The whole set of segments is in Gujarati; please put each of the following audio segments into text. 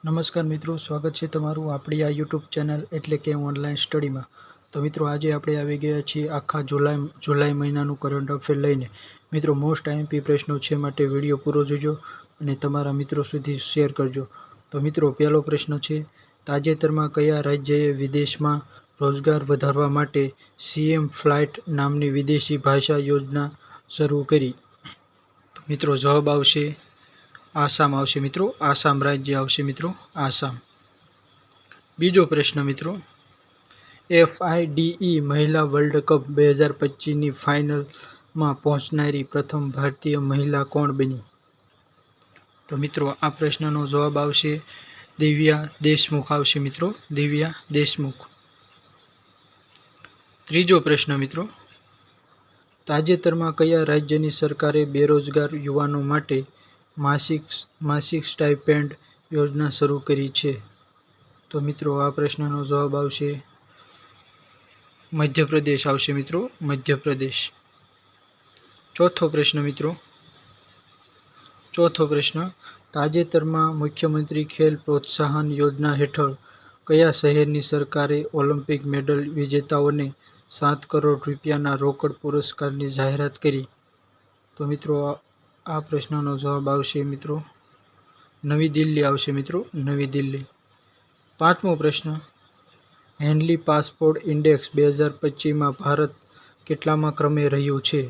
નમસ્કાર મિત્રો, સ્વાગત છે તમારું આપણી આ યુટ્યુબ ચેનલ એટલે કે ઓનલાઈન સ્ટડીમાં. તો મિત્રો, આજે આપણે આવી ગયા છીએ આખા જુલાઈ મહિનાનું કરંટ અફેર લઈને. મિત્રો, મોસ્ટ આઈએમપી પ્રશ્નો છે માટે વિડીયો પૂરો જોજો અને તમારા મિત્રો સુધી શેર કરજો. તો મિત્રો, પહેલો પ્રશ્ન છે, તાજેતરમાં કયા રાજ્યએ વિદેશમાં રોજગાર વધારવા માટે સીએમ ફ્લાઇટ નામની વિદેશી ભાષા યોજના શરૂ કરી? તો મિત્રો, જવાબ આવશે આસામ આવશે મિત્રો. આસામ રાજ્ય આવશે મિત્રો, આસામ. બીજો પ્રશ્ન મિત્રો, FIDE મહિલા વર્લ્ડ કપ 2025ની ફાઇનલમાં પહોંચનારી પ્રથમ ભારતીય મહિલા કોણ બની? તો મિત્રો, આ પ્રશ્નનો જવાબ આવશે દિવ્યા દેશમુખ આવશે મિત્રો, દિવ્યા દેશમુખ. ત્રીજો પ્રશ્ન મિત્રો, તાજેતરમાં કયા રાજ્યની સરકારે બેરોજગાર યુવાનો માટે માસિક સ્ટાઇપેન્ડ યોજના શરૂ કરી છે? તો મિત્રો, આ પ્રશ્નનો જવાબ આવશે મધ્યપ્રદેશ આવશે મિત્રો, મધ્યપ્રદેશ. ચોથો પ્રશ્ન, તાજેતરમાં મુખ્યમંત્રી ખેલ પ્રોત્સાહન યોજના હેઠળ કયા શહેરની સરકારે ઓલિમ્પિક મેડલ વિજેતાઓને 7 કરોડ રૂપિયાના રોકડ પુરસ્કારની જાહેરાત કરી? તો મિત્રો, આ પ્રશ્નનો જવાબ આવશે મિત્રો નવી દિલ્હી આવશે મિત્રો, નવી દિલ્હી. પાંચમો પ્રશ્ન, હેનલી પાસપોર્ટ ઇન્ડેક્સ 2025માં ભારત કેટલામાં ક્રમે રહ્યું છે?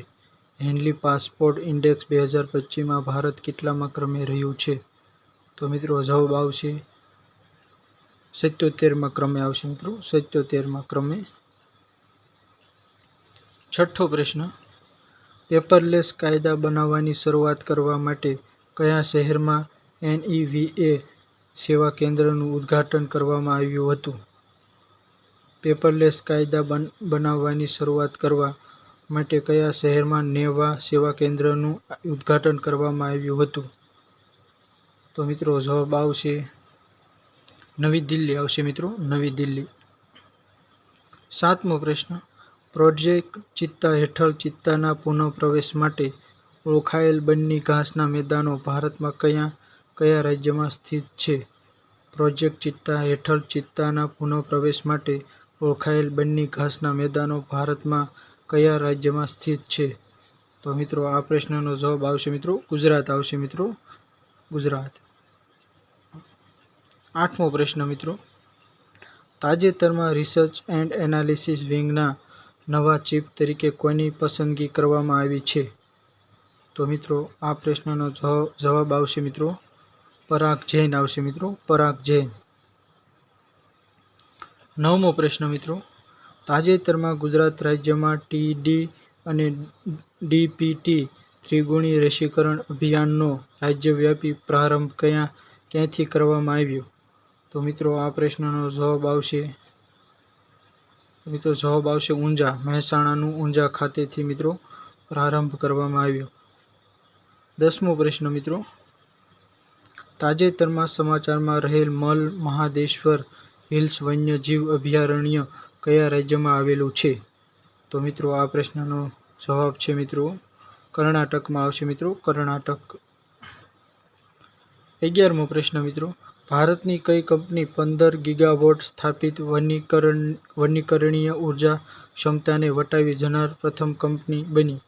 હેનલી પાસપોર્ટ ઇન્ડેક્સ 2025માં ભારત કેટલામાં ક્રમે રહ્યું છે? તો મિત્રો, જવાબ આવશે 77માં ક્રમે આવશે મિત્રો, 77માં ક્રમે. છઠ્ઠો પ્રશ્ન, પેપરલેસ કાયદા બનાવવાની શરૂઆત કરવા માટે કયા શહેરમાં NEVA સેવા કેન્દ્રનું ઉદ્ઘાટન કરવામાં આવ્યું હતું? પેપરલેસ કાયદા બનાવવાની શરૂઆત કરવા માટે કયા શહેરમાં નેવા સેવા કેન્દ્રનું ઉદ્ઘાટન કરવામાં આવ્યું હતું? તો મિત્રો, જવાબ આવશે નવી દિલ્હી આવશે મિત્રો, નવી દિલ્હી. સાતમો પ્રશ્ન, પ્રોજેક્ટ ચિત્તા હેઠળ ચિત્તાના પુનઃપ્રવેશ માટે ઓળખાયેલ બન્ની ઘાસના મેદાનો ભારતમાં કયા રાજ્યમાં સ્થિત છે? પ્રોજેક્ટ ચિત્તા હેઠળ ચિત્તાના પુનઃપ્રવેશ માટે ઓળખાયેલ બન્ની ઘાસના મેદાનો ભારતમાં કયા રાજ્યમાં સ્થિત છે? તો મિત્રો, આ પ્રશ્નનો જવાબ આવશે મિત્રો ગુજરાત આવશે મિત્રો, ગુજરાત. આઠમો પ્રશ્ન મિત્રો, તાજેતરમાં રિસર્ચ એન્ડ એનાલિસિસ વિંગના નવા ચીફ તરીકે કોની પસંદગી કરવામાં આવી છે? તો મિત્રો, આ પ્રશ્નનો જવાબ આવશે મિત્રો પરાગ જૈન આવશે મિત્રો, પરાગ જૈન. નવમો પ્રશ્ન મિત્રો, તાજેતરમાં ગુજરાત રાજ્યમાં TD અને DPT ત્રિગુણી રસીકરણ અભિયાનનો રાજ્યવ્યાપી પ્રારંભ ક્યાંથી કરવામાં આવ્યો? તો મિત્રો, આ પ્રશ્નનો જવાબ આવશે ઊંઝા, મહેસાણાનું ઊંઝા ખાતેથી મિત્રો પ્રારંભ કરવામાં આવ્યો. 10મો પ્રશ્ન મિત્રો, તાજેતરમાં સમાચારમાં રહેલ મલ મહાદેશ્વર હિલ્સ વન્યજીવ અભયારણ્ય કયા રાજ્યમાં આવેલું છે? તો મિત્રો, આ પ્રશ્નનો જવાબ છે મિત્રો કર્ણાટકમાં આવશે મિત્રો, કર્ણાટક. 11મો પ્રશ્ન મિત્રો, ભારતની કઈ કંપની 15 ગીગાવોટ સ્થાપિત વનીકરણીય ઉર્જા ક્ષમતાને વટાવી જનાર પ્રથમ કંપની બની?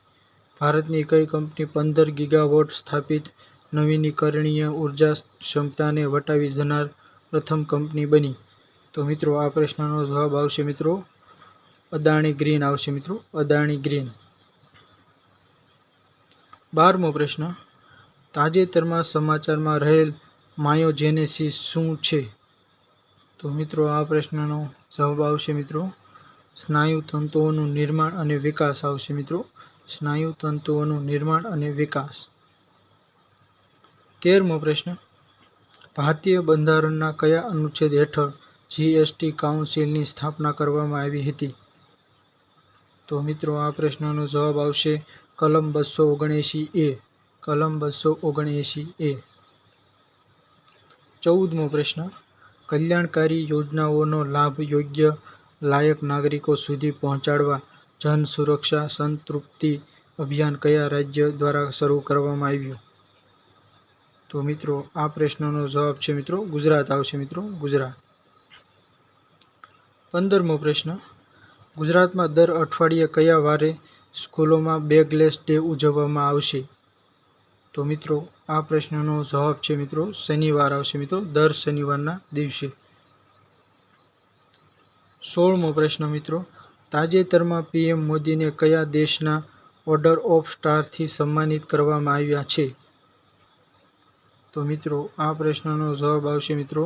ભારતની કઈ કંપની 15 ગીગાવોટ સ્થાપિત નવીનીકરણીય ઉર્જા ક્ષમતાને વટાવી જનાર પ્રથમ કંપની બની? તો મિત્રો, આ પ્રશ્નનો જવાબ આવશે મિત્રો અદાણી ગ્રીન આવશે મિત્રો, અદાણી ગ્રીન. 12મો પ્રશ્ન, તાજેતરમાં સમાચારમાં રહેલ માયોજેનેસિસ શું છે? તો મિત્રો, આ પ્રશ્નનો જવાબ આવશે મિત્રો સ્નાયુ તંતુઓનું નિર્માણ અને વિકાસ આવશે મિત્રો, સ્નાયુ તંતુઓનું નિર્માણ અને વિકાસ. 13મો પ્રશ્ન, ભારતીય બંધારણના કયા અનુચ્છેદ હેઠળ GST કાઉન્સિલની સ્થાપના કરવામાં આવી હતી? તો મિત્રો, આ પ્રશ્નનો જવાબ આવશે કલમ 279A, કલમ 279A. 14મો પ્રશ્ન, કલ્યાણકારી યોજનાઓનો લાભ યોગ્ય લાયક નાગરિકો સુધી પહોંચાડવા જન સુરક્ષા સંતૃપ્તિ અભિયાન કયા રાજ્ય દ્વારા શરૂ કરવામાં આવ્યું? તો મિત્રો આ પ્રશ્નનો જવાબ છે મિત્રો ગુજરાત આવશે મિત્રો, ગુજરાત. 15મો પ્રશ્ન, ગુજરાતમાં દર અઠવાડિયે કયા વારે સ્કૂલોમાં બેગલેસ ડે ઉજવવામાં આવશે? તો મિત્રો આ પ્રશ્નનો જવાબ છે મિત્રો શનિવાર આવશે મિત્રો, દર શનિવારના દિવસે. 16મો પ્રશ્ન મિત્રો, તાજેતરમાં પીએમ મોદીને કયા દેશના ઓર્ડર ઓફ સ્ટારથી સન્માનિત કરવામાં આવ્યા છે? તો મિત્રો આ પ્રશ્નનો જવાબ આવશે મિત્રો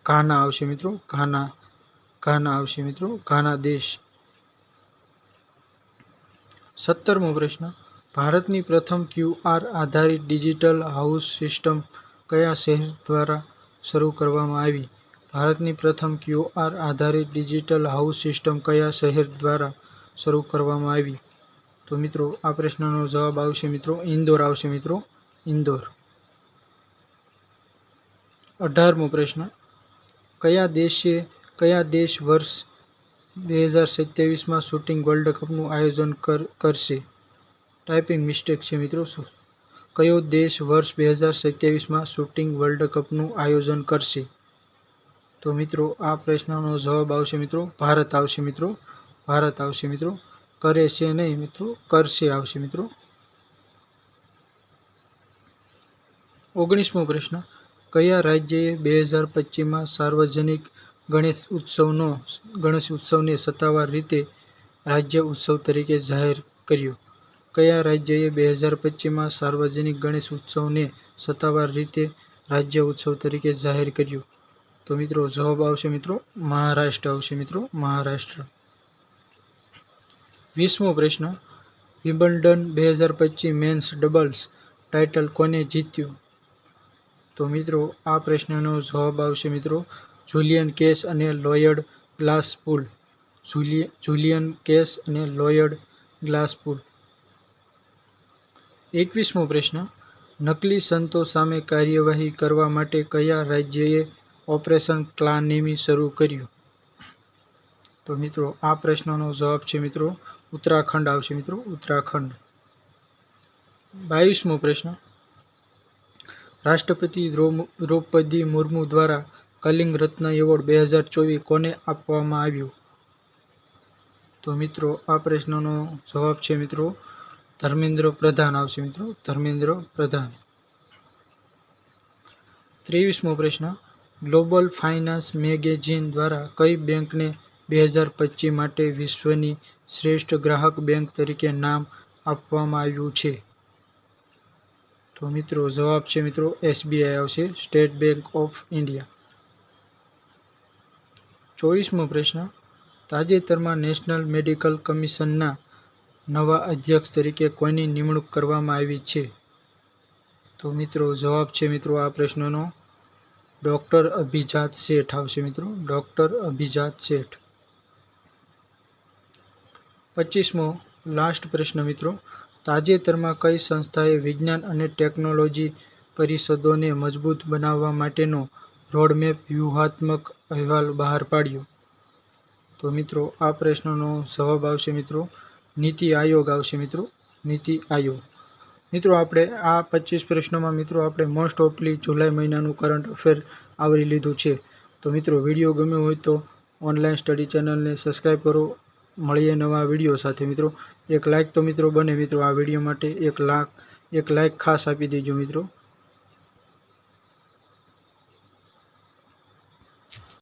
ઘાના આવશે મિત્રો, ઘાના આવશે મિત્રો, ઘાના દેશ. 17મો પ્રશ્ન, ભારતની પ્રથમ QR આધારિત ડિજિટલ હાઉસ સિસ્ટમ કયા શહેર દ્વારા શરૂ કરવામાં આવી? ભારતની પ્રથમ QR આધારિત ડિજિટલ હાઉસ સિસ્ટમ કયા શહેર દ્વારા શરૂ કરવામાં આવી? તો મિત્રો આ પ્રશ્નનો જવાબ આવશે મિત્રો ઇન્દોર આવશે મિત્રો, ઇન્દોર. 18મો પ્રશ્ન, કયા દેશ વર્ષ 2027માં શૂટિંગ વર્લ્ડ કપનું આયોજન કરશે? ટાઈપિંગ મિસ્ટેક છે મિત્રો. કયો દેશ વર્ષ 2027માં શૂટિંગ વર્લ્ડ કપનું આયોજન કરશે? તો મિત્રો આ પ્રશ્નનો જવાબ આવશે મિત્રો ભારત આવશે મિત્રો, ભારત આવશે મિત્રો. કરે છે નહીં મિત્રો, કરશે આવશે મિત્રો. 19મો પ્રશ્ન, કયા રાજ્યએ 2025માં સાર્વજનિક ગણેશ ઉત્સવને સત્તાવાર રીતે રાજ્ય ઉત્સવ તરીકે જાહેર કર્યો? કયા રાજ્યએ 2025માં સાર્વજનિક ગણેશ ઉત્સવને સત્તાવાર રીતે રાજ્ય ઉત્સવ તરીકે જાહેર કર્યો? તો મિત્રો જવાબ આવશે મિત્રો મહારાષ્ટ્ર આવશે મિત્રો, મહારાષ્ટ્ર. 20મો પ્રશ્ન, વિમ્બલ્ડન 2025 મેન્સ ડબલ્સ ટાઇટલ કોને જીત્યું? તો મિત્રો આ પ્રશ્નનો જવાબ આવશે મિત્રો જુલિયન કેસ અને લોયડ ગ્લાસપુલ, જુલિયન કેસ અને લોયડ ગ્લાસપુલ. 21મો પ્રશ્ન, નકલી સંતો સામે કાર્યવાહી કરવા માટે કયા રાજ્યએ ઓપરેશન ક્લાનેમી શરૂ કર્યું? તો મિત્રો આ પ્રશ્નનો જવાબ છે મિત્રો ઉત્તરાખંડ આવશે મિત્રો, ઉત્તરાખંડ. 22મો પ્રશ્ન, રાષ્ટ્રપતિ દ્રૌપદી મુર્મુ દ્વારા કલિંગ રત્ન એવોર્ડ 2024 કોને આપવામાં આવ્યું? તો મિત્રો આ પ્રશ્નનો જવાબ છે મિત્રો ધર્મેન્દ્ર પ્રધાન આવશે મિત્રો, ધર્મેન્દ્ર પ્રધાન. 23મો પ્રશ્ન, ગ્લોબલ ફાઇનાન્સ મેગેઝિન દ્વારા કઈ બેંકને 2025 માટે વિશ્વની શ્રેષ્ઠ ગ્રાહક બેંક તરીકે નામ આપવામાં આવ્યું છે? તો મિત્રો જવાબ છે મિત્રો SBI આવશે, સ્ટેટ બેંક ઓફ ઇન્ડિયા. 24મો પ્રશ્ન, તાજેતરમાં નેશનલ મેડિકલ કમિશનના નવા અધ્યક્ષ તરીકે કોની નિમણૂક કરવામાં આવી છે? તો મિત્રો જવાબ છે મિત્રો આ પ્રશ્નનો ડૉક્ટર અભિજાત શેઠ આવશે મિત્રો, ડૉક્ટર અભિજાત શેઠ. 25મો લાસ્ટ પ્રશ્ન મિત્રો, તાજેતરમાં કઈ સંસ્થાએ વિજ્ઞાન અને ટેકનોલોજી પરિષદોને મજબૂત બનાવવા માટેનો રોડમેપ વ્યૂહાત્મક અહેવાલ બહાર પાડ્યો? તો મિત્રો આ પ્રશ્નનો જવાબ આવશે મિત્રો નીતિ આયોગ આવશે મિત્રો, નીતિ આયોગ. મિત્રો આપણે આ 25 પ્રશ્નોમાં મિત્રો આપણે મોસ્ટ ઓફલી જુલાઈ મહિનાનું કરંટ અફેર આવરી લીધું છે. તો મિત્રો વિડીયો ગમ્યો હોય તો ઓનલાઈન સ્ટડી ચેનલને સબસ્ક્રાઈબ કરો. મળીએ નવા વિડીયો સાથે મિત્રો. એક લાઇક તો મિત્રો બને મિત્રો આ વિડીયો માટે એક લાઇક ખાસ આપી દેજો મિત્રો.